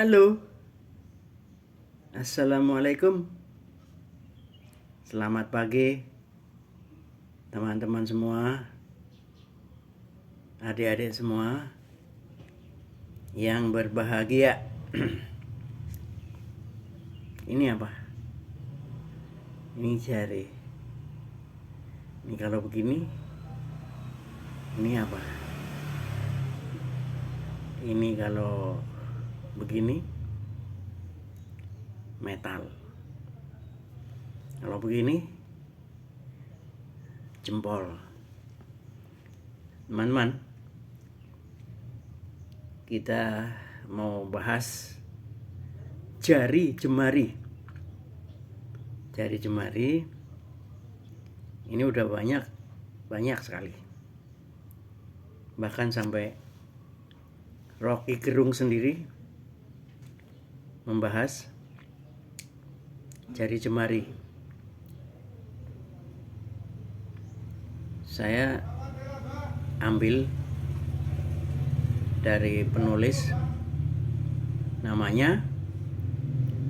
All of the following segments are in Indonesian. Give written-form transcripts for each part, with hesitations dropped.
Halo, Assalamualaikum. Selamat pagi teman-teman semua, adik-adik semua yang berbahagia. Ini apa? Ini jari. Ini kalau begini, ini apa? Ini kalau begini, metal. Kalau begini, jempol. Teman-teman, kita mau bahas jari jemari. Jari jemari ini udah banyak sekali. Bahkan sampai Rocky Gerung sendiri membahas jari jemari. Saya ambil dari penulis namanya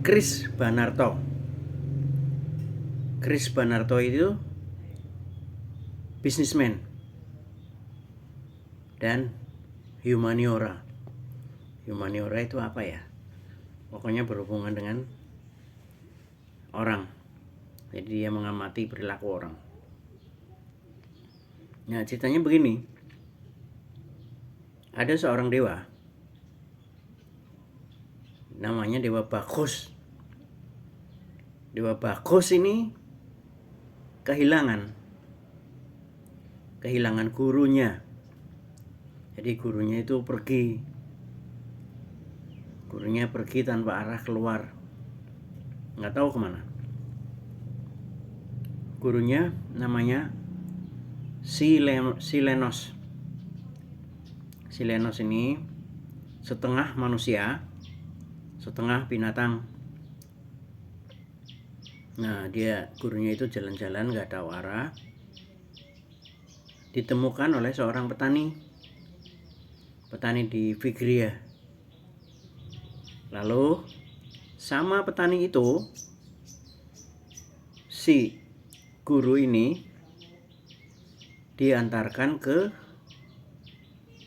Chris Banarto. Chris Banarto itu businessman dan humaniora. Humaniora itu apa ya? Pokoknya berhubungan dengan orang. Jadi dia mengamati perilaku orang. Nah, ceritanya begini. Ada seorang dewa. Namanya Dewa Bagus. Dewa Bagus ini kehilangan gurunya. Jadi gurunya itu pergi. Gurunya pergi tanpa arah keluar. Nggak tahu kemana. Gurunya namanya Silenos. Silenos ini setengah manusia, setengah binatang. Nah, gurunya itu jalan-jalan nggak tahu arah. Ditemukan oleh seorang petani di Figria. Lalu sama petani itu, si guru ini diantarkan ke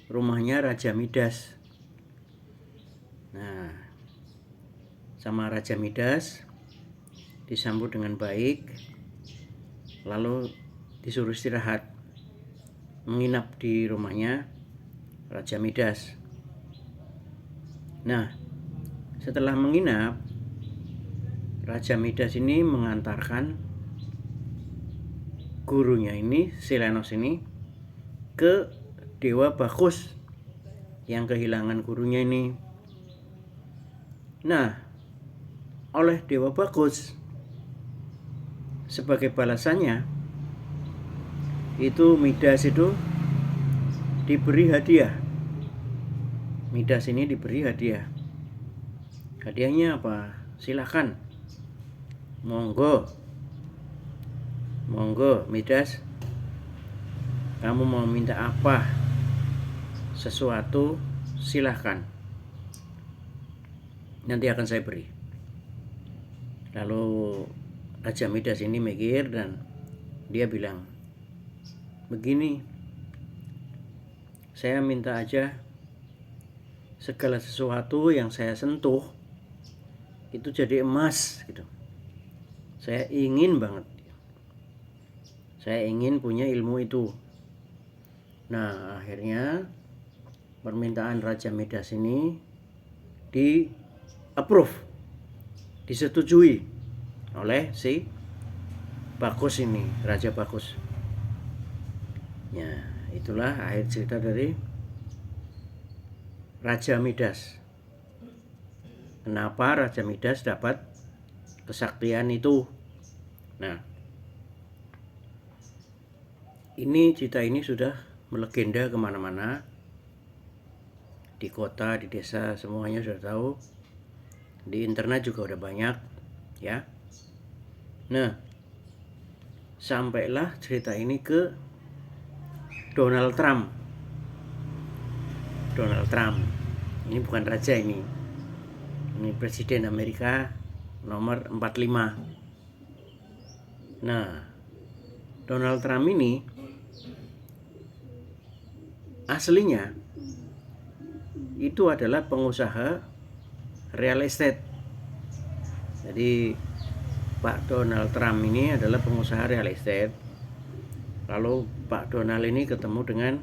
rumahnya Raja Midas. Nah, sama Raja Midas disambut dengan baik, lalu disuruh istirahat, menginap di rumahnya Raja Midas. Nah, setelah menginap, Raja Midas ini mengantarkan gurunya ini, Silenos ini, ke Dewa Bagus yang kehilangan gurunya ini. Nah, oleh Dewa Bagus, sebagai balasannya, itu Midas itu diberi hadiah. Midas ini diberi hadiah. Hadiahnya apa? Silakan. Monggo Midas, kamu mau minta apa? Sesuatu silahkan, nanti akan saya beri. Lalu Raja Midas ini mikir dan dia bilang, begini, saya minta aja segala sesuatu yang saya sentuh itu jadi emas gitu. Saya ingin banget. Saya ingin punya ilmu itu. Nah, akhirnya permintaan Raja Midas ini di-approve, disetujui oleh si Bagus ini, Raja Bagus. Ya, itulah akhir cerita dari Raja Midas. Kenapa Raja Midas dapat kesaktian itu? Nah, ini cerita ini sudah melegenda kemana-mana, di kota, di desa, semuanya sudah tahu. Di internet juga udah banyak, ya. Nah, sampailah cerita ini ke Donald Trump. Donald Trump ini bukan raja ini. Ini Presiden Amerika nomor 45. Nah, Donald Trump ini aslinya itu adalah pengusaha real estate. Jadi Pak Donald Trump ini adalah pengusaha real estate. Lalu Pak Donald ini ketemu dengan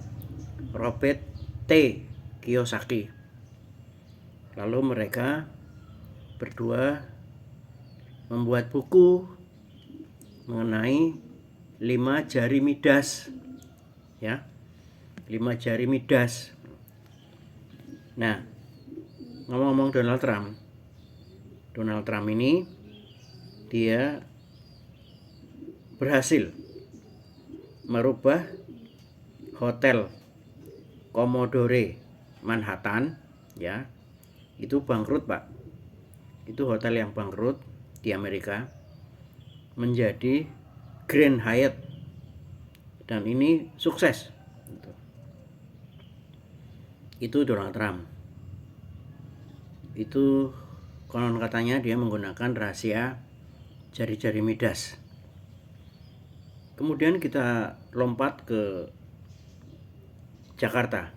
Robert T. Kiyosaki. Lalu mereka berdua membuat buku mengenai 5 jari Midas, ya, 5 jari Midas. Nah, ngomong-ngomong Donald Trump ini dia berhasil merubah hotel Commodore Manhattan, ya, itu bangkrut, Pak. Itu hotel yang bangkrut di Amerika menjadi Grand Hyatt, dan ini sukses. Itu Donald Trump. Itu konon katanya dia menggunakan rahasia jari-jari Midas. Kemudian kita lompat ke Jakarta.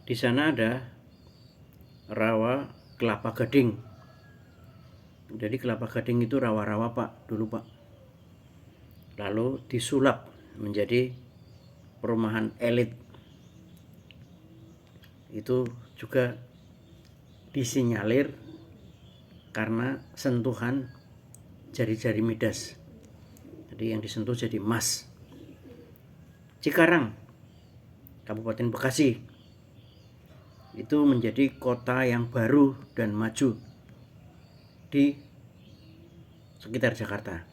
Di sana ada rawa Kelapa Gading. Jadi Kelapa Gading itu rawa-rawa, Pak, dulu, Pak. Lalu disulap menjadi perumahan elit. Itu juga disinyalir karena sentuhan jari-jari Midas. Jadi yang disentuh jadi emas. Cikarang, Kabupaten Bekasi, itu menjadi kota yang baru dan maju di sekitar Jakarta.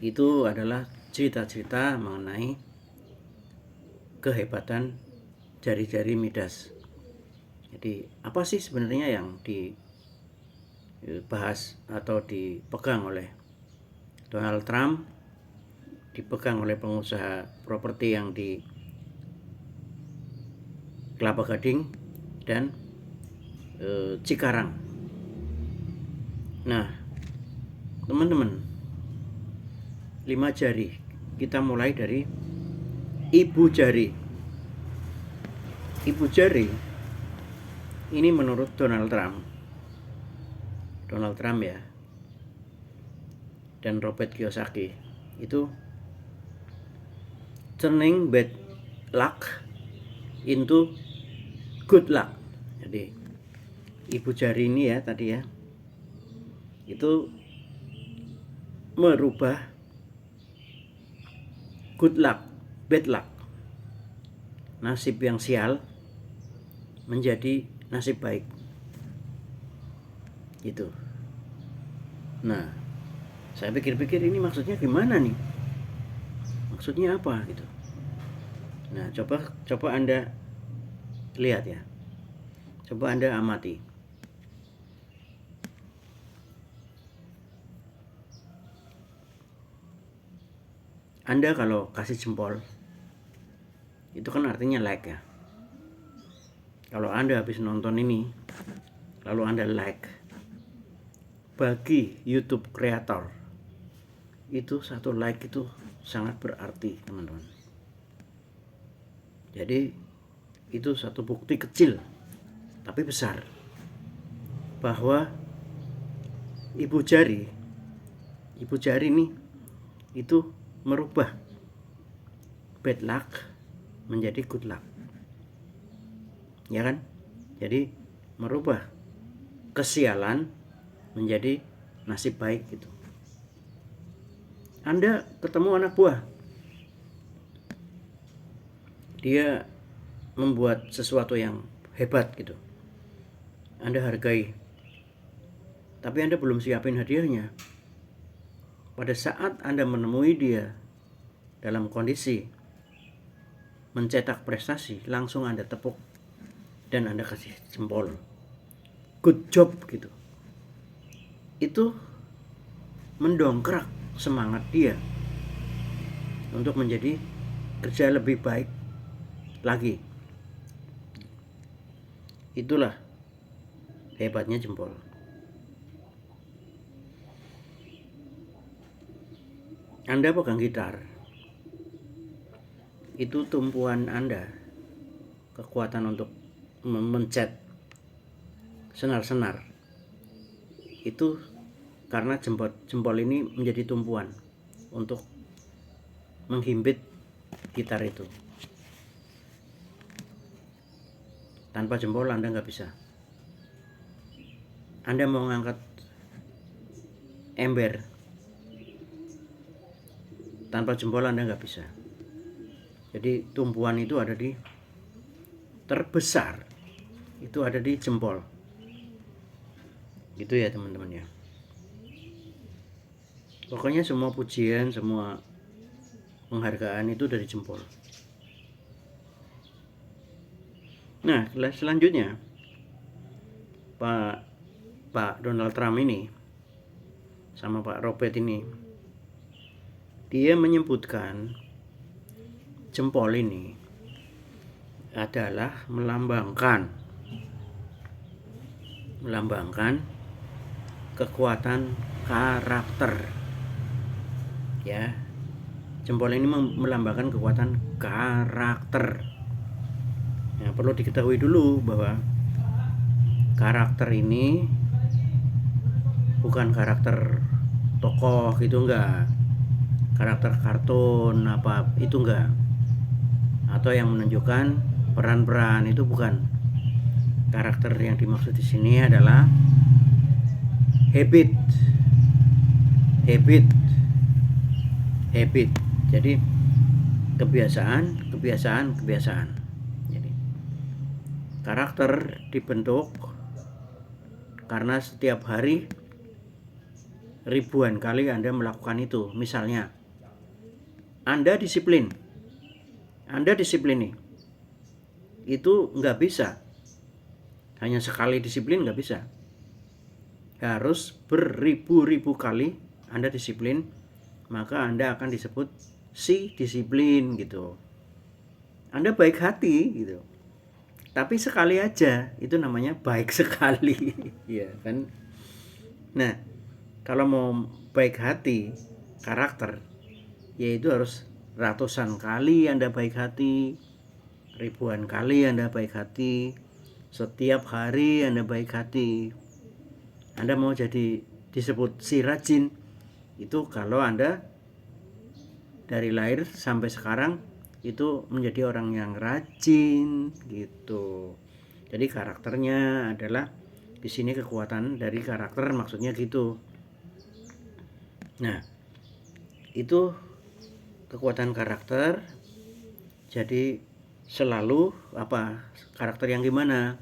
Itu adalah cerita-cerita mengenai kehebatan jari-jari Midas. Jadi apa sih sebenarnya yang dibahas atau dipegang oleh Donald Trump, dipegang oleh pengusaha properti yang di Kelapa Gading dan Cikarang. Nah, teman-teman, 5 jari. Kita mulai dari ibu jari. Ibu jari ini menurut Donald Trump ya, dan Robert Kiyosaki, itu turning bad luck into good luck. Jadi ibu jari ini ya tadi ya, itu merubah good luck, bad luck, nasib yang sial menjadi nasib baik. Gitu. Nah, saya pikir-pikir ini maksudnya gimana nih? Maksudnya apa gitu? Nah, coba Anda lihat ya. Coba Anda amati. Anda kalau kasih jempol, itu kan artinya like ya. Kalau Anda habis nonton ini, lalu Anda like, bagi YouTube kreator, itu satu like itu sangat berarti, teman-teman. Jadi itu satu bukti kecil tapi besar bahwa ibu jari ini itu merubah bad luck menjadi good luck, ya kan? Jadi merubah kesialan menjadi nasib baik gitu. Anda ketemu anak buah, dia membuat sesuatu yang hebat gitu, Anda hargai, tapi Anda belum siapin hadiahnya. Pada saat Anda menemui dia dalam kondisi mencetak prestasi, langsung Anda tepuk dan Anda kasih jempol, good job gitu. Itu mendongkrak semangat dia untuk menjadi kerja lebih baik lagi. Itulah hebatnya jempol. Anda pegang gitar, itu tumpuan Anda, kekuatan untuk mencet senar-senar, itu karena jempol ini menjadi tumpuan untuk menghimpit gitar itu. Tanpa jempol Anda nggak bisa. Anda mau ngangkat ember, tanpa jempol Anda nggak bisa. Jadi tumpuan itu ada di terbesar, itu ada di jempol. Gitu ya teman-teman ya. Pokoknya semua pujian, semua penghargaan itu dari jempol. Nah, selanjutnya Pak Donald Trump ini sama Pak Robert ini, dia menyebutkan jempol ini adalah melambangkan kekuatan karakter. Ya, jempol ini melambangkan kekuatan karakter. Nah, perlu diketahui dulu bahwa karakter ini bukan karakter tokoh gitu, enggak, karakter kartun apa itu enggak, atau yang menunjukkan peran-peran, itu bukan. Karakter yang dimaksud di sini adalah habit. Jadi kebiasaan. Jadi karakter dibentuk karena setiap hari ribuan kali Anda melakukan itu. Misalnya Anda disiplin nih, itu nggak bisa hanya sekali disiplin, nggak bisa. Harus beribu-ribu kali Anda disiplin, maka Anda akan disebut si disiplin gitu. Anda baik hati gitu, tapi sekali aja, itu namanya baik sekali. Ya kan. Nah, kalau mau baik hati karakter, yaitu harus ratusan kali Anda baik hati, ribuan kali Anda baik hati, setiap hari Anda baik hati. Anda mau jadi disebut si rajin, itu kalau Anda dari lahir sampai sekarang itu menjadi orang yang rajin gitu. Jadi karakternya adalah di sini kekuatan dari karakter, maksudnya gitu. Nah, itu kekuatan karakter. Jadi selalu apa? Karakter yang gimana?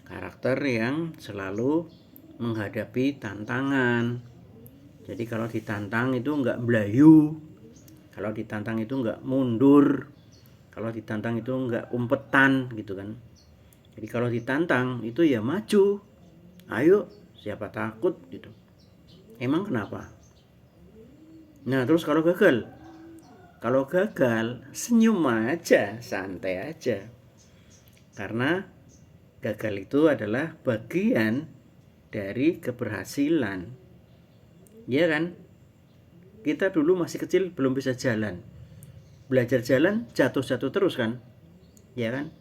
Karakter yang selalu menghadapi tantangan. Jadi kalau ditantang itu enggak belayu, kalau ditantang itu enggak mundur, kalau ditantang itu enggak umpetan gitu kan. Jadi kalau ditantang itu ya maju, ayo, siapa takut gitu. Emang kenapa? Nah, terus kalau gagal senyum aja, santai aja. Karena gagal itu adalah bagian dari keberhasilan. Iya kan? Kita dulu masih kecil belum bisa jalan. Belajar jalan jatuh-jatuh terus kan? Ya kan?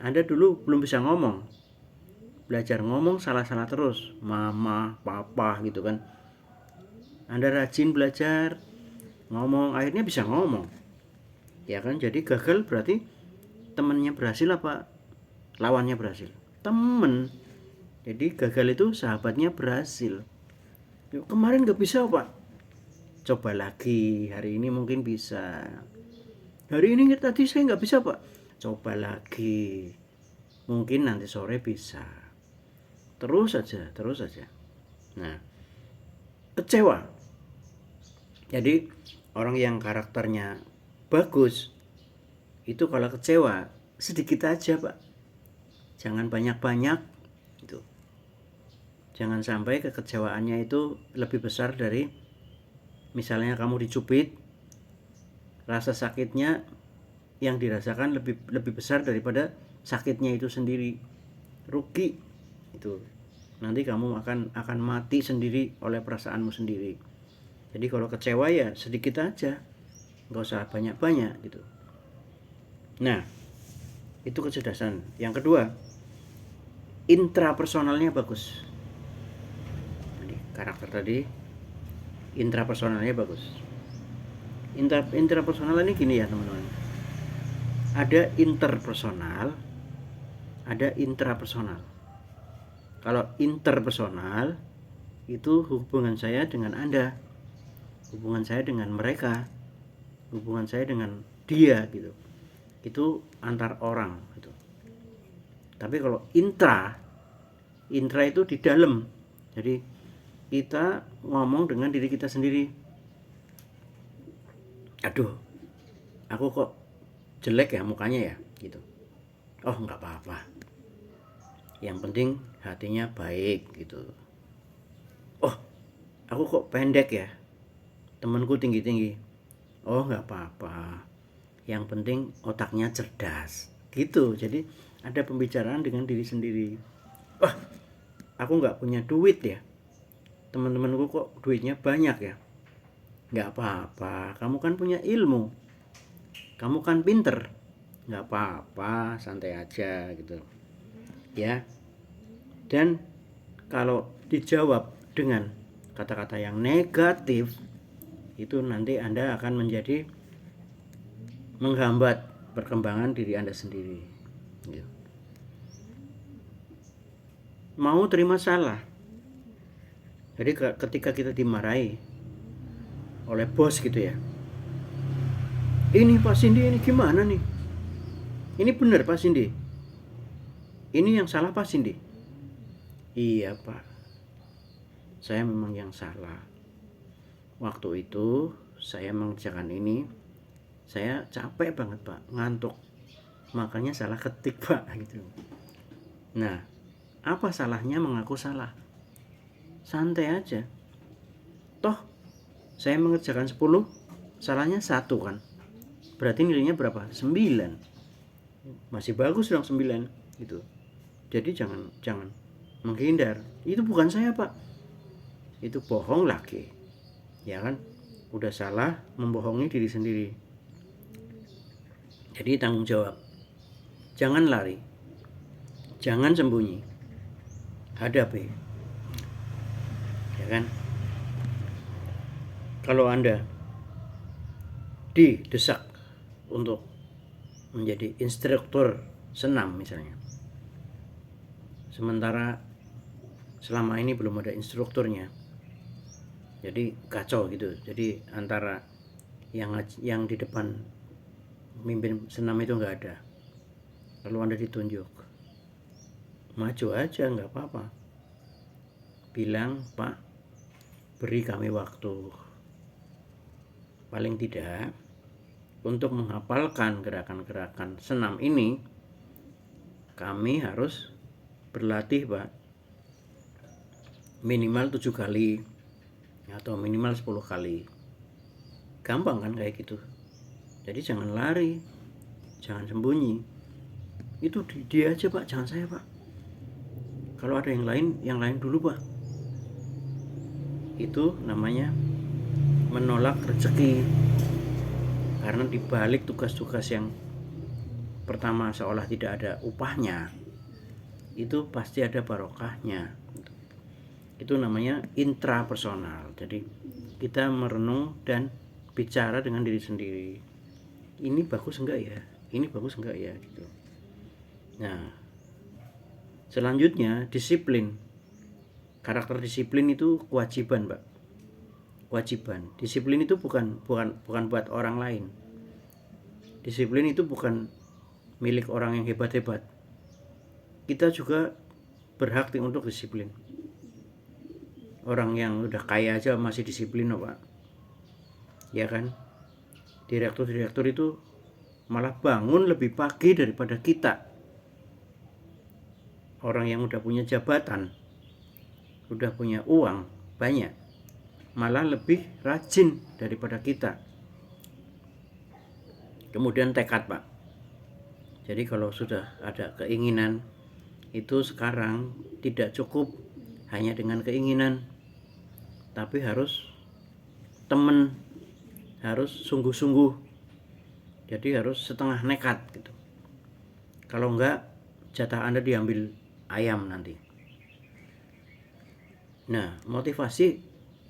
Anda dulu belum bisa ngomong. Belajar ngomong salah-salah terus. Mama, papa gitu kan. Anda rajin belajar ngomong, akhirnya bisa ngomong. Ya kan? Jadi gagal berarti temannya berhasil apa lawannya berhasil? Temen. Jadi gagal itu sahabatnya berhasil. Kemarin gak bisa Pak, coba lagi, hari ini mungkin bisa. Hari ini tadi saya gak bisa Pak, coba lagi, mungkin nanti sore bisa. Terus saja. Nah, kecewa. Jadi orang yang karakternya bagus itu kalau kecewa sedikit aja Pak, jangan banyak-banyak gitu. Jangan sampai kekecewaannya itu lebih besar dari, misalnya kamu dicubit, rasa sakitnya yang dirasakan lebih besar daripada sakitnya itu sendiri, rugi itu. Nanti kamu akan mati sendiri oleh perasaanmu sendiri. Jadi kalau kecewa ya sedikit aja, nggak usah banyak-banyak gitu. Nah, itu kecerdasan. Yang kedua, intrapersonalnya bagus. Jadi karakter tadi, intrapersonalnya bagus. Intrapersonal ini gini ya teman-teman. Ada interpersonal, ada intrapersonal. Kalau interpersonal itu hubungan saya dengan Anda, hubungan saya dengan mereka, hubungan saya dengan dia gitu. Itu antar orang gitu. Tapi kalau intra itu di dalam. Jadi kita ngomong dengan diri kita sendiri. Aduh, aku kok jelek ya mukanya ya gitu. Oh, nggak apa-apa. Yang penting hatinya baik gitu. Oh, aku kok pendek ya. Temanku tinggi-tinggi. Oh, nggak apa-apa. Yang penting otaknya cerdas. Gitu. Jadi ada pembicaraan dengan diri sendiri. Wah, aku nggak punya duit ya. Teman-temanku kok duitnya banyak ya. Nggak apa-apa. Kamu kan punya ilmu. Kamu kan pinter. Nggak apa-apa, santai aja gitu. Ya. Dan kalau dijawab dengan kata-kata yang negatif, itu nanti Anda akan menjadi menghambat perkembangan diri Anda sendiri. Gitu. Mau terima salah. Jadi ketika kita dimarahi oleh bos gitu ya, ini Pak Cindy ini gimana nih? Ini benar Pak Cindy? Ini yang salah Pak Cindy? Iya Pak, saya memang yang salah. Waktu itu saya mengerjakan ini, saya capek banget Pak, ngantuk, makanya salah ketik Pak gitu. Nah, apa salahnya mengaku salah? Santai aja. Toh saya mengerjakan 10, salahnya 1 kan. Berarti nilainya berapa? 9. Masih bagus dong 9 gitu. Jadi jangan menghindar. Itu bukan saya Pak. Itu bohong lagi. Ya kan? Udah salah membohongi diri sendiri. Jadi tanggung jawab. Jangan lari. Jangan sembunyi. Hadapi. Ya kan? Kalau Anda didesak untuk menjadi instruktur senam misalnya, sementara selama ini belum ada instrukturnya, jadi kacau gitu. Jadi antara yang di depan mimpin senam itu nggak ada, lalu Anda ditunjuk, maju aja nggak apa-apa, bilang Pak, beri kami waktu paling tidak untuk menghafalkan gerakan-gerakan senam ini. Kami harus berlatih Pak, minimal 7 kali atau minimal 10 kali. Gampang kan kayak gitu. Jadi jangan lari, jangan sembunyi. Itu dia aja Pak, jangan saya Pak. Kalau ada yang lain dulu Pak. Itu namanya menolak rezeki. Karena dibalik tugas-tugas yang pertama seolah tidak ada upahnya, itu pasti ada barokahnya. Itu namanya intrapersonal. Jadi kita merenung dan bicara dengan diri sendiri. Ini bagus enggak ya? Ini bagus enggak ya? Gitu. Nah, selanjutnya disiplin. Karakter disiplin itu kewajiban, Pak. Kewajiban. Disiplin itu bukan buat orang lain. Disiplin itu bukan milik orang yang hebat-hebat. Kita juga berhak untuk disiplin. Orang yang udah kaya aja masih disiplin loh Pak. Ya kan? Direktur itu malah bangun lebih pagi daripada kita. Orang yang udah punya jabatan, udah punya uang banyak, malah lebih rajin daripada kita. Kemudian tekad Pak. Jadi kalau sudah ada keinginan, itu sekarang tidak cukup hanya dengan keinginan, tapi harus temen, harus sungguh-sungguh. Jadi harus setengah nekat gitu. Kalau enggak, jatah Anda diambil ayam nanti. Nah, motivasi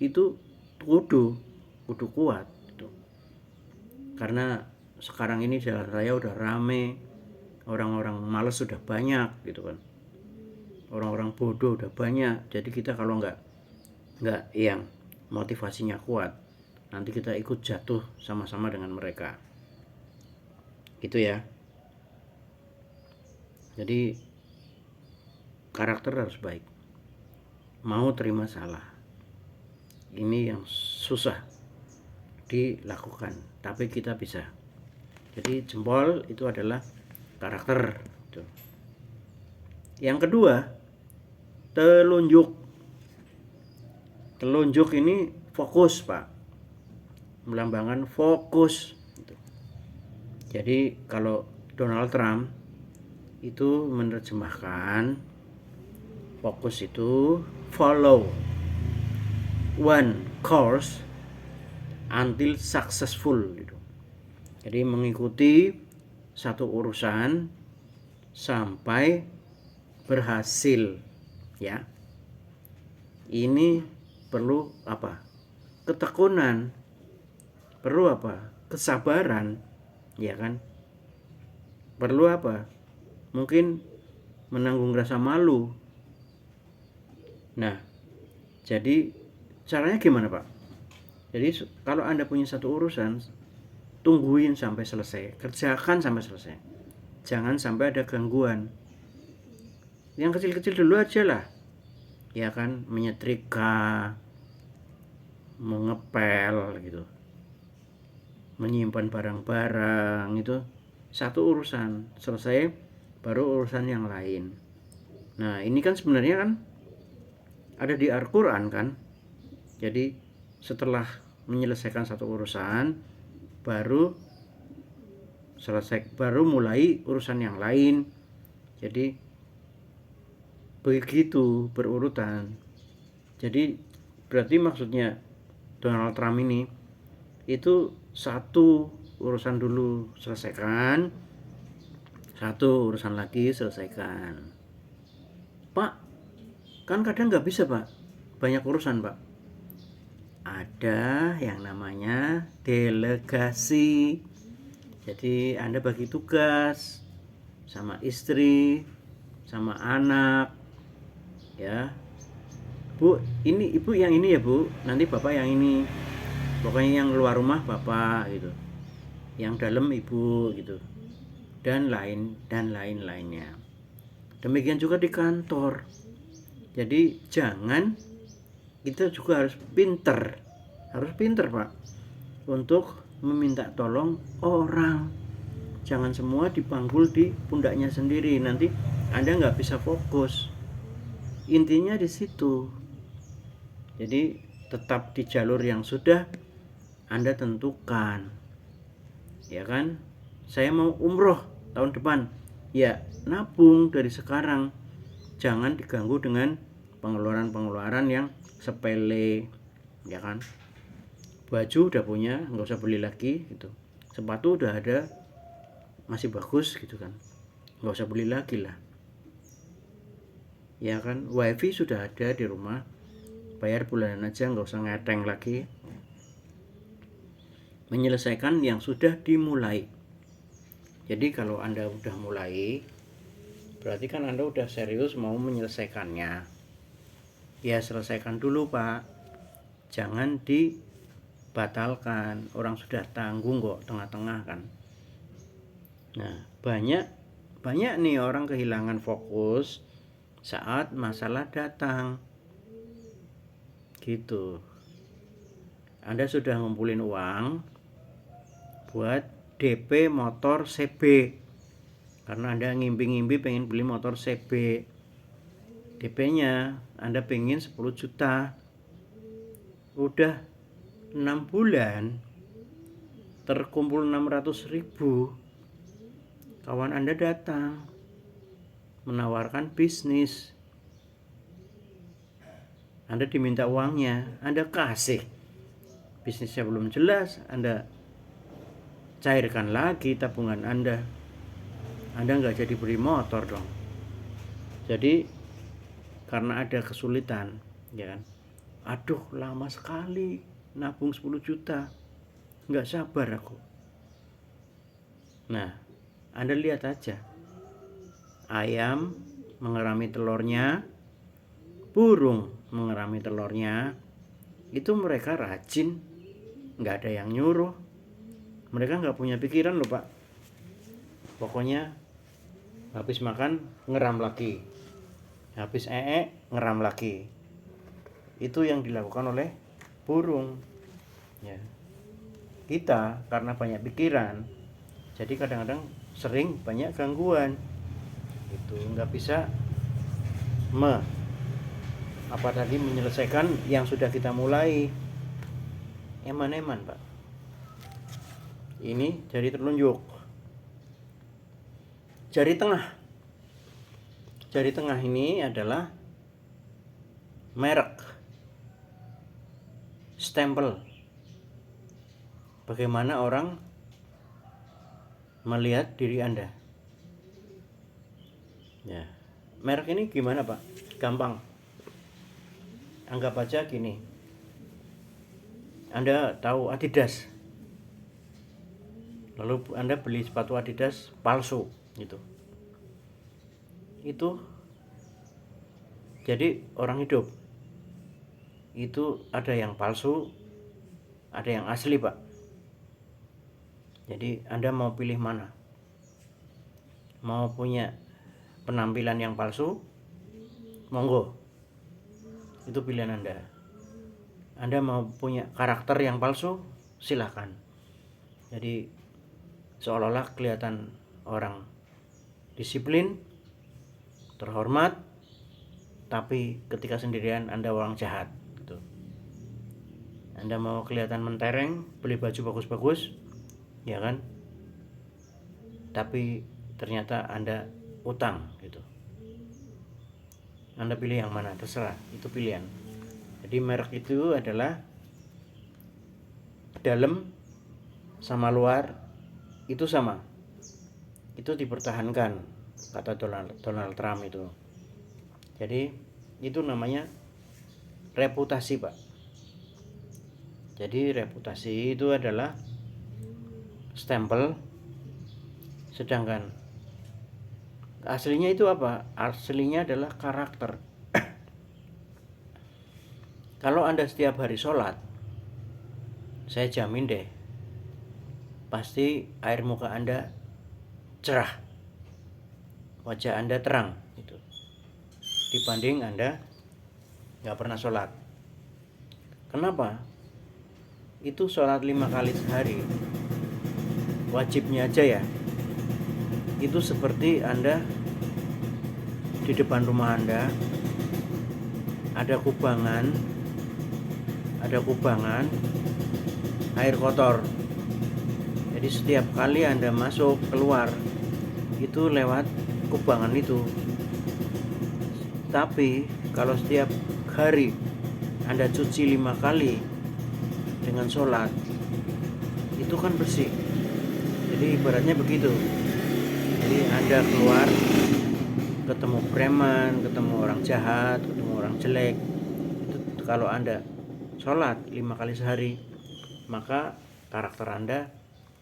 itu kudu kuat gitu. Karena sekarang ini jalan raya udah rame, orang-orang malas sudah banyak gitu kan, orang-orang bodoh udah banyak. Jadi kita kalau nggak yang motivasinya kuat, nanti kita ikut jatuh sama-sama dengan mereka gitu ya. Jadi karakter harus baik, mau terima salah, ini yang susah dilakukan, tapi kita bisa. Jadi jempol itu adalah karakter gitu. Yang kedua, telunjuk. Telunjuk ini fokus, Pak, melambangkan fokus gitu. Jadi kalau Donald Trump itu menerjemahkan fokus itu follow one course until successful gitu. Jadi mengikuti satu urusan sampai berhasil ya. Ini perlu apa? Ketekunan. Perlu apa? Kesabaran, ya kan? Perlu apa? Mungkin menanggung rasa malu. Nah, jadi caranya gimana, Pak? Jadi kalau Anda punya satu urusan, tungguin sampai selesai, kerjakan sampai selesai. Jangan sampai ada gangguan. Yang kecil-kecil dulu aja lah, ya kan, menyetrika, mengepel gitu, menyimpan barang-barang, itu satu urusan, selesai baru urusan yang lain. Nah ini kan sebenarnya kan ada di Al-Quran kan. Jadi setelah menyelesaikan satu urusan baru selesai, baru mulai urusan yang lain. Jadi begitu berurutan. Jadi berarti maksudnya Donald Trump ini itu satu urusan dulu selesaikan, satu urusan lagi selesaikan. Pak, kan kadang nggak bisa, Pak, banyak urusan, Pak. Ada yang namanya delegasi. Jadi Anda bagi tugas sama istri, sama anak, ya. Bu, ini ibu yang ini ya Bu, nanti bapak yang ini. Pokoknya yang luar rumah bapak gitu, yang dalam ibu gitu, dan lain-lainnya. Demikian juga di kantor. Jadi jangan, kita juga harus pinter Pak, untuk meminta tolong orang. Jangan semua dipanggul di pundaknya sendiri, nanti Anda nggak bisa fokus. Intinya di situ. Jadi tetap di jalur yang sudah Anda tentukan, ya kan. Saya mau umroh tahun depan, ya nabung dari sekarang, jangan diganggu dengan pengeluaran yang sepele, ya kan. Baju udah punya, nggak usah beli lagi gitu. Sepatu udah ada, masih bagus gitu kan, nggak usah beli lagi lah, ya kan. Wifi sudah ada di rumah, bayar bulanan aja, nggak usah ngeteng lagi. Menyelesaikan yang sudah dimulai. Jadi kalau Anda udah mulai, berarti kan Anda udah serius mau menyelesaikannya. Ya selesaikan dulu, Pak, jangan dibatalkan. Orang sudah tanggung kok tengah-tengah kan. Nah banyak nih orang kehilangan fokus saat masalah datang gitu. Anda sudah ngumpulin uang buat DP motor CB, karena Anda ngimpi-ngimpi pengen beli motor CB. DP-nya Anda pengen 10 juta. Udah 6 bulan terkumpul 600.000. kawan Anda datang menawarkan bisnis, Anda diminta uangnya, Anda kasih. Bisnisnya belum jelas, Anda cairkan lagi tabungan Anda nggak jadi beli motor dong. Jadi karena ada kesulitan, ya kan, aduh lama sekali nabung 10 juta, nggak sabar aku. Nah, Anda lihat aja, ayam mengerami telurnya, burung mengerami telurnya, itu mereka rajin, nggak ada yang nyuruh, mereka nggak punya pikiran loh Pak. Pokoknya habis makan ngeram lagi, habis ngeram lagi. Itu yang dilakukan oleh burung, ya. Kita karena banyak pikiran, jadi kadang-kadang sering banyak gangguan. Itu nggak bisa menyelesaikan yang sudah kita mulai. Eman-eman Pak. Ini jari telunjuk, jari tengah. Jari tengah ini adalah merek, stempel. Bagaimana orang melihat diri Anda. Ya, merek ini gimana Pak? Gampang. Anggap aja gini. Anda tahu Adidas, lalu Anda beli sepatu Adidas palsu gitu. Itu jadi orang hidup. Itu ada yang palsu, ada yang asli Pak. Jadi Anda mau pilih mana? Mau punya penampilan yang palsu? Monggo. Itu pilihan Anda. Anda mau punya karakter yang palsu? Silakan. Jadi seolah-olah kelihatan orang disiplin, terhormat, tapi ketika sendirian Anda orang jahat gitu. Anda mau kelihatan mentereng, beli baju bagus-bagus, ya kan? Tapi ternyata Anda utang gitu. Anda pilih yang mana? Terserah, itu pilihan. Jadi merek itu adalah dalam sama luar itu sama. Itu dipertahankan, kata Donald Trump itu. Jadi itu namanya reputasi Pak. Jadi reputasi itu adalah stempel, sedangkan aslinya itu apa? Aslinya adalah karakter. Kalau Anda setiap hari sholat, saya jamin deh, pasti air muka Anda cerah, wajah Anda terang gitu, dibanding Anda nggak pernah sholat. Kenapa? Itu sholat 5 kali sehari, wajibnya aja ya, itu seperti Anda di depan rumah Anda ada kubangan air kotor. Jadi setiap kali Anda masuk keluar itu lewat kubangan itu. Tapi kalau setiap hari Anda cuci 5 kali dengan sholat, itu kan bersih. Jadi ibaratnya begitu. Jadi Anda keluar ketemu preman, ketemu orang jahat, ketemu orang jelek, itu kalau Anda sholat 5 kali sehari, maka karakter Anda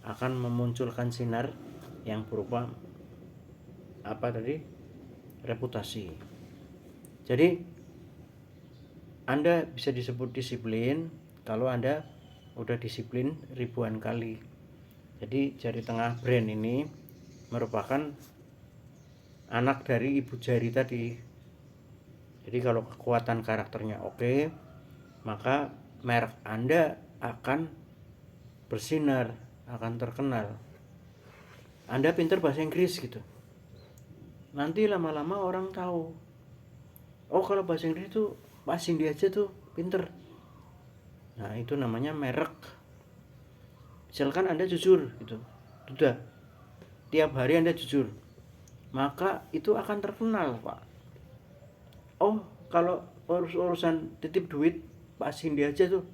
akan memunculkan sinar yang berupa reputasi. Jadi Anda bisa disebut disiplin kalau Anda udah disiplin ribuan kali. Jadi jari tengah brand ini merupakan anak dari ibu jari tadi. Jadi kalau kekuatan karakternya oke, maka merek Anda akan bersinar, akan terkenal. Anda pintar bahasa Inggris gitu, nanti lama-lama orang tahu, oh kalau bahasa Inggris itu Pak Cindy aja tuh pinter. Nah itu namanya merek. Misalkan Anda jujur gitu, sudah tiap hari Anda jujur, maka itu akan terkenal, Pak. Oh, kalau urusan titip duit, Pak Cindy aja tuh,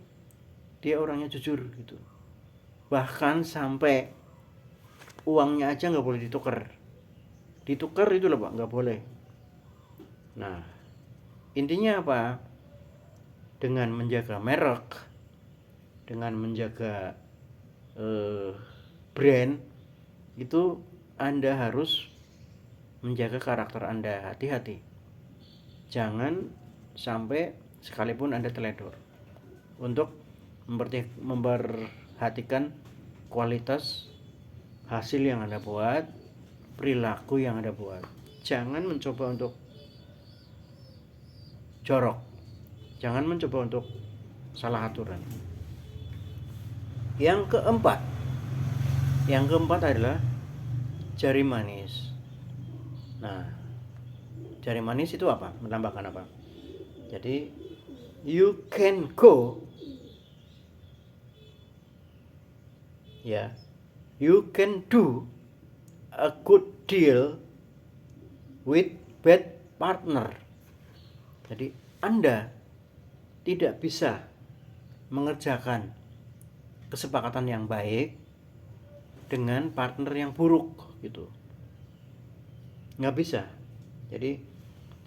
dia orangnya jujur gitu. Bahkan sampai uangnya aja nggak boleh ditukar itu loh, Pak, nggak boleh. Nah, intinya apa? Dengan menjaga merek, dengan menjaga brand, itu Anda harus menjaga karakter Anda. Hati-hati, jangan sampai sekalipun Anda teledor untuk memperhatikan kualitas hasil yang Anda buat, perilaku yang Anda buat. Jangan mencoba untuk jorok, jangan mencoba untuk salah aturan. Yang keempat adalah jari manis. Nah, jari manis itu apa? Menambahkan apa? Jadi you can go, ya, you can do a good deal with bad partner. Jadi Anda tidak bisa mengerjakan kesepakatan yang baik dengan partner yang buruk gitu, nggak bisa. Jadi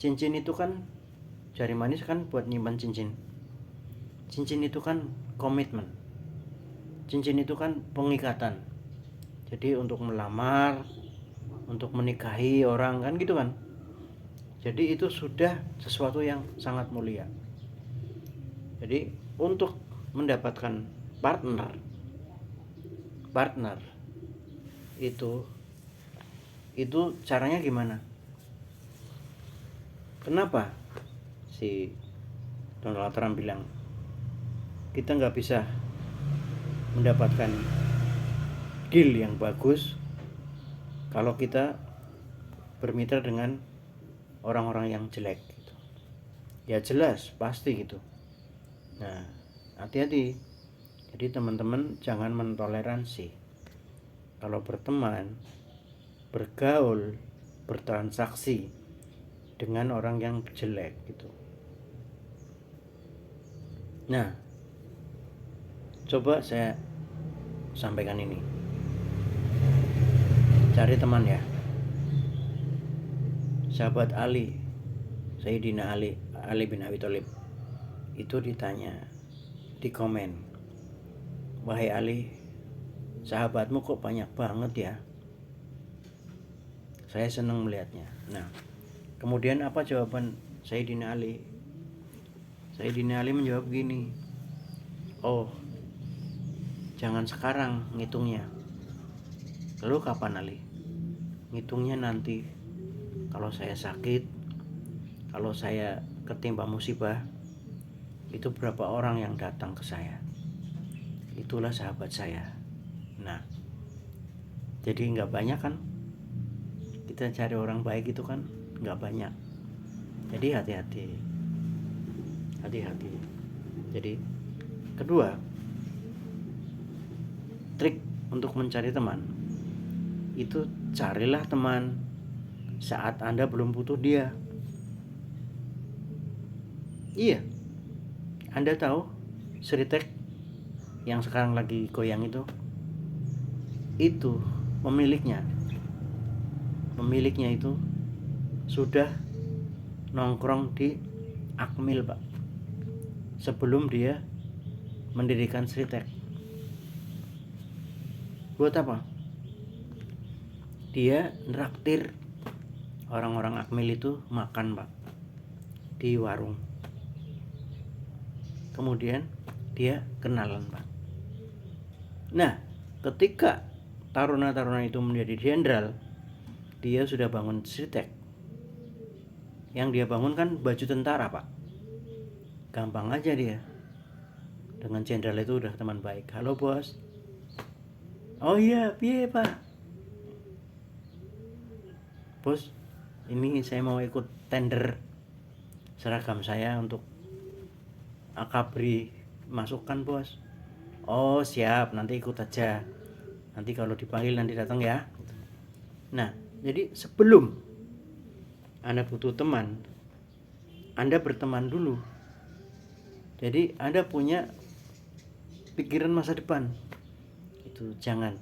cincin itu kan, jari manis kan buat nyimpan cincin itu kan komitmen, cincin itu kan pengikatan. Jadi untuk melamar, untuk menikahi orang kan gitu kan. Jadi itu sudah sesuatu yang sangat mulia. Jadi untuk mendapatkan partner itu caranya gimana? Kenapa si Donald Trump bilang kita nggak bisa mendapatkan deal yang bagus kalau kita bermitra dengan orang-orang yang jelek gitu. Ya jelas pasti gitu. Nah, hati-hati. Jadi teman-teman jangan mentoleransi kalau berteman, bergaul, bertransaksi dengan orang yang jelek gitu. Nah, coba saya sampaikan ini. Cari teman ya. Sahabat Ali, Sayyidina Ali bin Abi Thalib, itu ditanya di komen, wahai Ali, sahabatmu kok banyak banget ya? Saya senang melihatnya. Nah, kemudian apa jawaban Sayyidina Ali? Sayyidina Ali menjawab gini, oh, jangan sekarang ngitungnya. Lalu kapan Ali? Ngitungnya nanti kalau saya sakit, kalau saya ketimpa musibah, itu berapa orang yang datang ke saya. Itulah sahabat saya. Nah, jadi nggak banyak kan kita cari orang baik itu kan, nggak banyak. Jadi hati-hati. Jadi kedua, trik untuk mencari teman itu, carilah teman saat Anda belum butuh dia. Iya, Anda tahu Sritek yang sekarang lagi goyang itu pemiliknya itu sudah nongkrong di Akmil, Pak, sebelum dia mendirikan Sritek. Buat apa? Dia nraktir orang-orang Akmil itu makan, Pak, di warung. Kemudian dia kenalan, Pak. Nah, ketika taruna-taruna itu menjadi jenderal, dia sudah bangun Sritek. Yang dia bangun kan baju tentara, Pak. Gampang aja dia. Dengan jenderal itu udah teman baik. Halo bos. Oh iya, piye Pak? Bos, ini saya mau ikut tender seragam saya untuk Akabri, masukkan bos. Oh siap, nanti ikut aja. Nanti kalau dipanggil nanti datang ya. Nah, jadi sebelum Anda butuh teman, Anda berteman dulu. Jadi Anda punya pikiran masa depan. Itu jangan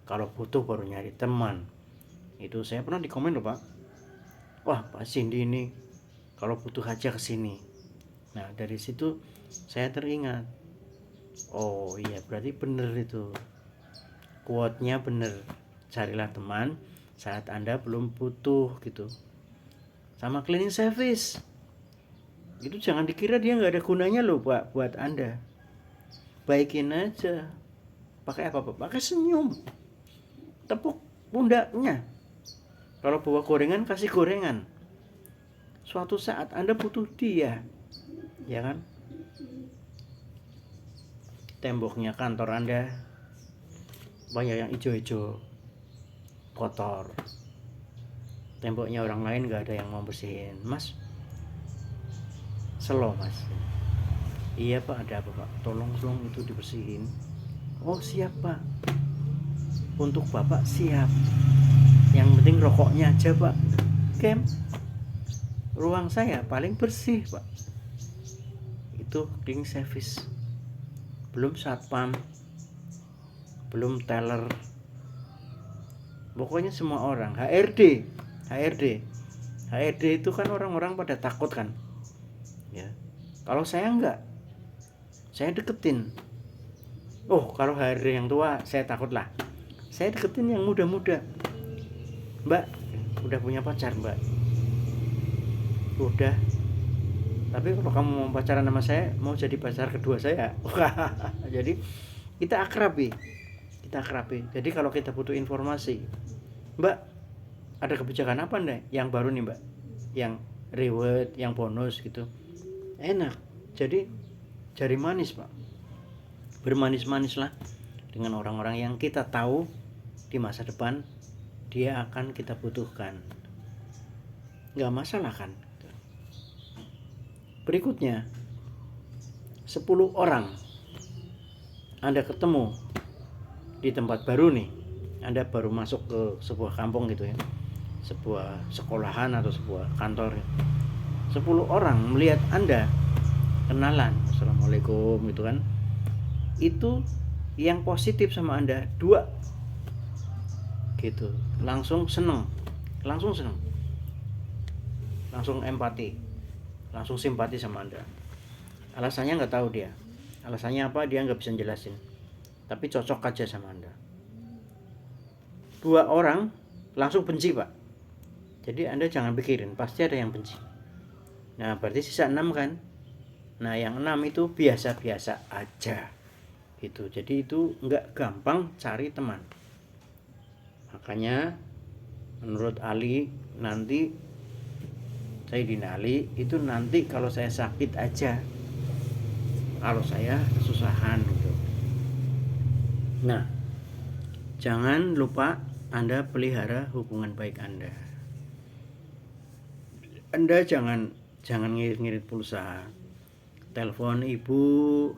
kalau butuh baru nyari teman. Itu saya pernah di komen loh Pak. Wah Pak Cindy ini kalau butuh aja kesini. Nah dari situ saya teringat. Oh iya berarti bener itu. Quote-nya bener. Carilah teman saat Anda belum butuh gitu. Sama cleaning service. Itu jangan dikira dia nggak ada gunanya loh Pak buat Anda. Baikin aja. Pakai apa Pak? Pakai senyum. Tepuk pundaknya. Kalau bawa gorengan kasih gorengan. Suatu saat Anda butuh dia, ya kan? Temboknya kantor Anda banyak yang hijau-hijau, kotor. Temboknya orang lain nggak ada yang mau bersihin. Mas, slow mas. Iya Pak, ada apa Pak? Tolong dong itu dibersihin. Oh siap Pak. Untuk Bapak siap. Yang penting rokoknya aja Pak. Kem. Ruang saya paling bersih Pak. Itu cleaning service. Belum satpam, belum teller. Pokoknya semua orang. HRD itu kan orang-orang pada takut kan. Ya. Kalau saya enggak, saya deketin. Oh, kalau HRD yang tua saya takut lah. Saya deketin yang muda-muda. Mbak, udah punya pacar Mbak? Udah. Tapi kalau kamu mau pacaran sama saya, mau jadi pacar kedua saya. Jadi kita akrabi. Jadi kalau kita butuh informasi, Mbak, ada kebijakan apa nih yang baru nih Mbak? Yang reward, yang bonus gitu. Enak. Jadi jari manis Pak. Bermanis-manis lah dengan orang-orang yang kita tahu di masa depan dia akan kita butuhkan. Nggak masalah kan? Berikutnya 10 orang Anda ketemu di tempat baru nih. Anda baru masuk ke sebuah kampung gitu ya, sebuah sekolahan atau sebuah kantor. 10 orang melihat Anda, kenalan, assalamualaikum gitu kan. Itu yang positif sama Anda 2 gitu, langsung seneng, langsung empati, langsung simpati sama Anda. Alasannya nggak tahu dia, alasannya apa dia nggak bisa jelasin, tapi cocok aja sama Anda. 2 orang langsung benci Pak. Jadi Anda jangan pikirin, pasti ada yang benci. Nah berarti sisa 6 kan. Nah yang 6 itu biasa-biasa aja gitu. Jadi itu nggak gampang cari teman. Makanya menurut Ali nanti, Sayyidina Ali itu nanti kalau saya sakit aja, kalau saya kesusahan gitu. Nah jangan lupa Anda pelihara hubungan baik Anda. Anda jangan ngirit-ngirit pulsa. Telepon ibu,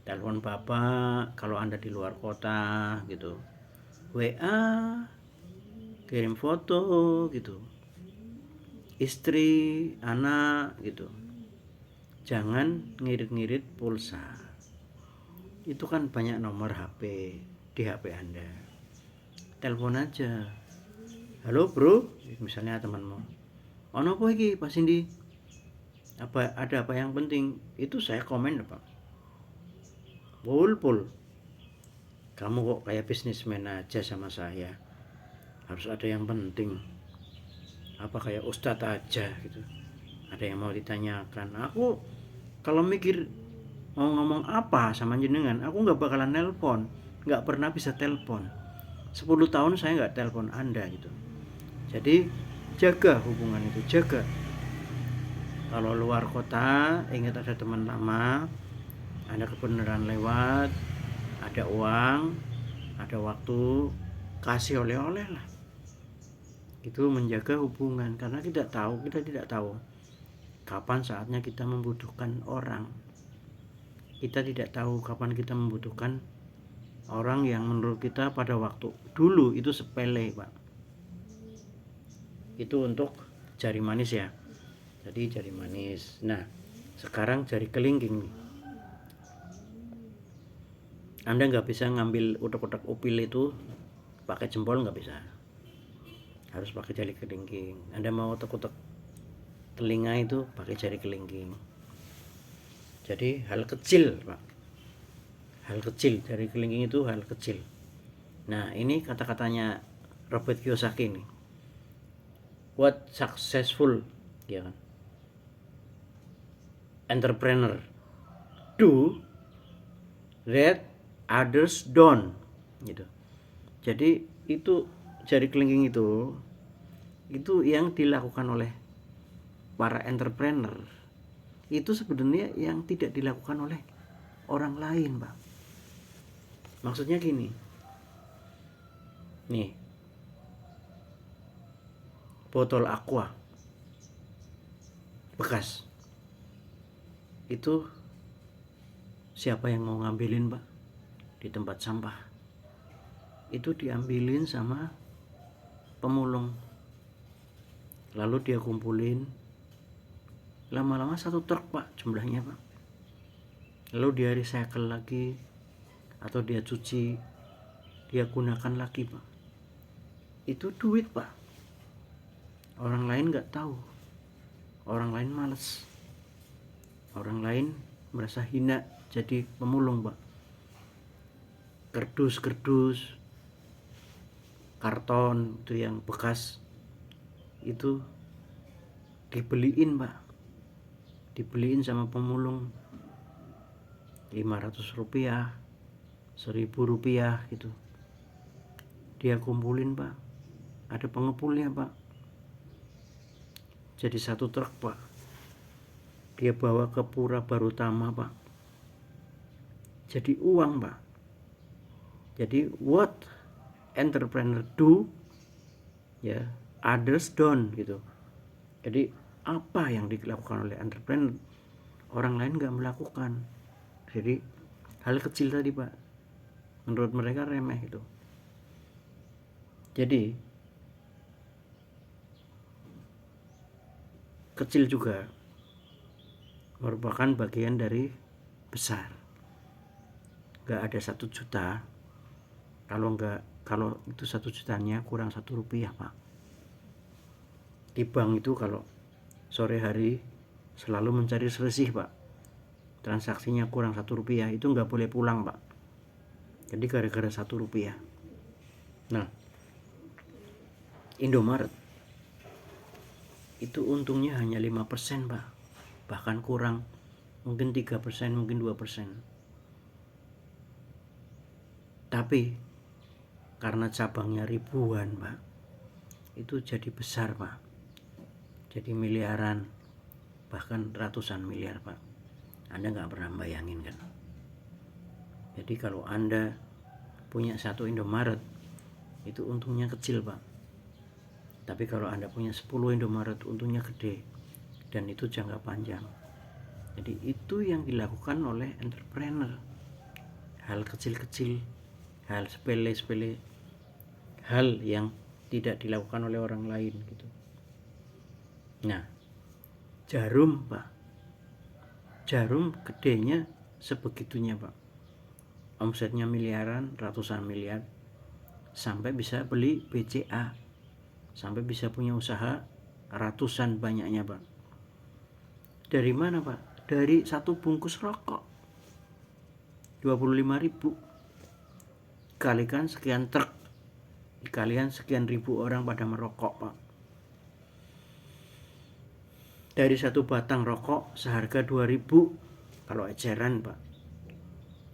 telepon bapak kalau Anda di luar kota gitu. WA, kirim foto gitu. Istri, anak gitu. Jangan ngirit-ngirit pulsa. Itu kan banyak nomor HP di HP Anda. Telepon aja. Halo bro, misalnya temanmu. Ono apa iki Pak Cindy? Ada apa yang penting? Itu saya komen Pak. Pul. Kamu kok kayak bisnismen aja sama saya. Harus ada yang penting. Apa kayak ustadz aja gitu. Ada yang mau ditanyakan. Aku kalau mikir mau ngomong apa sama jenengan, aku nggak bakalan nelpon. Nggak pernah bisa telepon. 10 tahun saya nggak telepon Anda gitu. Jadi jaga hubungan itu, jaga. Kalau luar kota, ingat ada teman lama, Anda kebenaran lewat, ada uang, ada waktu, kasih oleh-oleh lah. Itu menjaga hubungan, karena kita tidak tahu kapan saatnya kita membutuhkan orang. Kita tidak tahu kapan kita membutuhkan orang yang menurut kita pada waktu dulu itu sepele Pak. Itu untuk jari manis ya. Jadi jari manis. Nah, sekarang jari kelingking nih. Anda nggak bisa ngambil utek-utek upil itu pakai jempol, nggak bisa. Harus pakai jari kelingking. Anda mau utek-utek telinga itu pakai jari kelingking. Jadi hal kecil, Pak. Hal kecil, jari kelingking itu hal kecil. Nah, ini kata-katanya Robert Kiyosaki nih. What successful, ya kan? Entrepreneur do that others don't, gitu. Jadi itu jari kelingking itu yang dilakukan oleh para entrepreneur itu sebenarnya yang tidak dilakukan oleh orang lain, Pak. Maksudnya gini, nih botol aqua bekas itu siapa yang mau ngambilin, Pak? Di tempat sampah itu diambilin sama pemulung, lalu dia kumpulin, lama-lama 1 truk, Pak, jumlahnya, Pak. Lalu dia recycle lagi atau dia cuci, dia gunakan lagi, Pak. Itu duit, Pak. Orang lain nggak tahu, orang lain males, orang lain merasa hina jadi pemulung, Pak. Kerdus-kerdus, karton itu yang bekas itu dibeliin, Pak. Dibeliin sama pemulung 500 rupiah, 1000 rupiah gitu. Dia kumpulin, Pak. Ada pengepulnya, Pak. Jadi 1 truk, Pak. Dia bawa ke Pura Barutama, Pak. Jadi uang, Pak. Jadi what entrepreneur do, ya, others don't, gitu. Jadi apa yang dilakukan oleh entrepreneur orang lain nggak melakukan. Jadi hal kecil tadi, Pak, menurut mereka remeh itu. Jadi kecil juga merupakan bagian dari besar. Nggak ada 1 juta kalau itu 1 jutanya kurang 1 rupiah, Pak. Di bank itu kalau sore hari selalu mencari selisih, Pak. Transaksinya kurang 1 rupiah itu nggak boleh pulang, Pak. Jadi gara-gara 1 rupiah. Nah, Indomaret itu untungnya hanya 5%, Pak. Bahkan kurang, mungkin 3%, mungkin 2%. Tapi karena cabangnya ribuan, Pak, itu jadi besar, Pak. Jadi miliaran, bahkan ratusan miliar, Pak. Anda nggak pernah bayangin, kan? Jadi kalau Anda punya 1 Indomaret, itu untungnya kecil, Pak. Tapi kalau Anda punya 10 Indomaret, untungnya gede. Dan itu jangka panjang. Jadi itu yang dilakukan oleh entrepreneur. Hal kecil-kecil, hal sepele-sepele, hal yang tidak dilakukan oleh orang lain, gitu. Nah, jarum, Pak. Jarum gedenya sebegitunya, Pak. Omsetnya miliaran, ratusan miliar, sampai bisa beli BCA, sampai bisa punya usaha ratusan banyaknya, Pak. Dari mana, Pak? Dari 1 bungkus rokok 25.000 kalikan sekian truk, dikalikan sekian ribu orang pada merokok, Pak. Dari 1 batang rokok seharga 2.000 kalau eceran, Pak.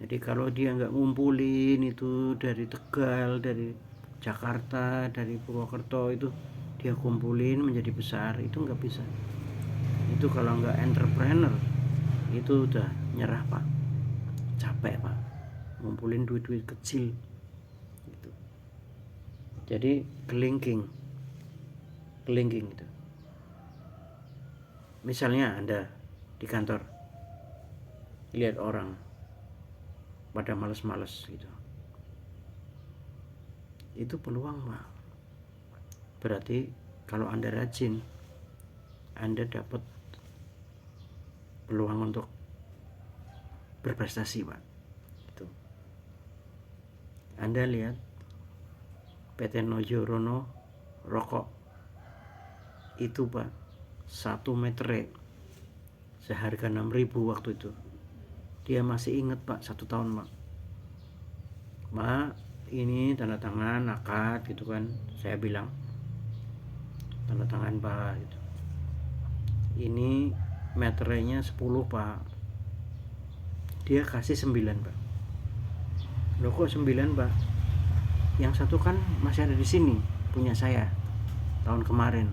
Jadi kalau dia nggak ngumpulin itu dari Tegal, dari Jakarta, dari Purwokerto, itu dia kumpulin menjadi besar, itu nggak bisa. Itu kalau nggak entrepreneur, itu udah nyerah, Pak. Capek, Pak, ngumpulin duit-duit kecil gitu. Jadi kelingking gitu. Misalnya Anda di kantor lihat orang pada males-males gitu, itu peluang, Pak. Berarti Kalau Anda rajin, Anda dapat peluang untuk berprestasi, Pak. Itu. Anda lihat PT Nojorono rokok itu, Pak, 1 meter seharga 6.000 waktu itu. Dia masih ingat, Pak, 1 tahun, Pak. Pak, ini tanda tangan akad gitu kan. Saya bilang, tanda tangan, Pak, gitu. Ini meternya 10, Pak. Dia kasih 9, Pak. Loh kok 9, Pak? Yang satu kan masih ada di sini, punya saya tahun kemarin.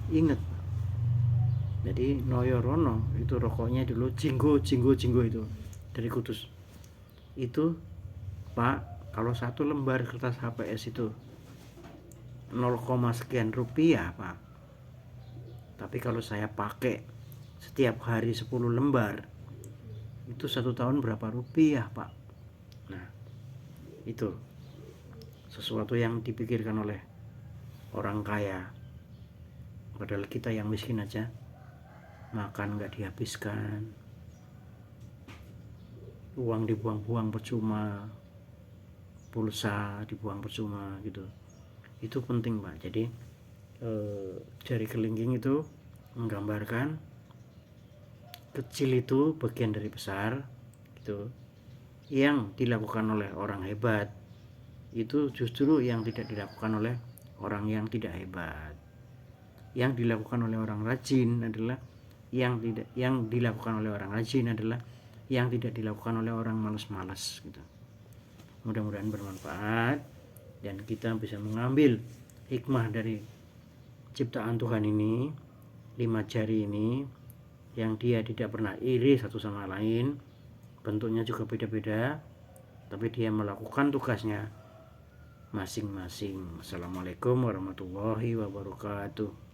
Ingat, Pak. Jadi Noyorono itu rokoknya dulu Jinggo itu dari Kudus. Itu, Pak, kalau 1 lembar kertas HPS itu 0, sekian rupiah, Pak. Tapi kalau saya pakai setiap hari 10 lembar, itu 1 tahun berapa rupiah, Pak? Nah, itu sesuatu yang dipikirkan oleh orang kaya. Padahal kita yang miskin aja makan nggak dihabiskan, uang dibuang-buang percuma, pulsa dibuang percuma gitu. Itu penting, Pak. Jadi jari kelingking itu menggambarkan kecil itu bagian dari besar gitu. Yang dilakukan oleh orang hebat itu justru yang tidak dilakukan oleh orang yang tidak hebat. Yang dilakukan oleh orang rajin adalah yang dilakukan oleh orang rajin adalah yang tidak dilakukan oleh orang malas-malas gitu. Mudah-mudahan bermanfaat dan kita bisa mengambil hikmah dari ciptaan Tuhan ini, 5 jari ini, yang dia tidak pernah iri satu sama lain, bentuknya juga beda-beda, tapi dia melakukan tugasnya masing-masing. Assalamualaikum warahmatullahi wabarakatuh.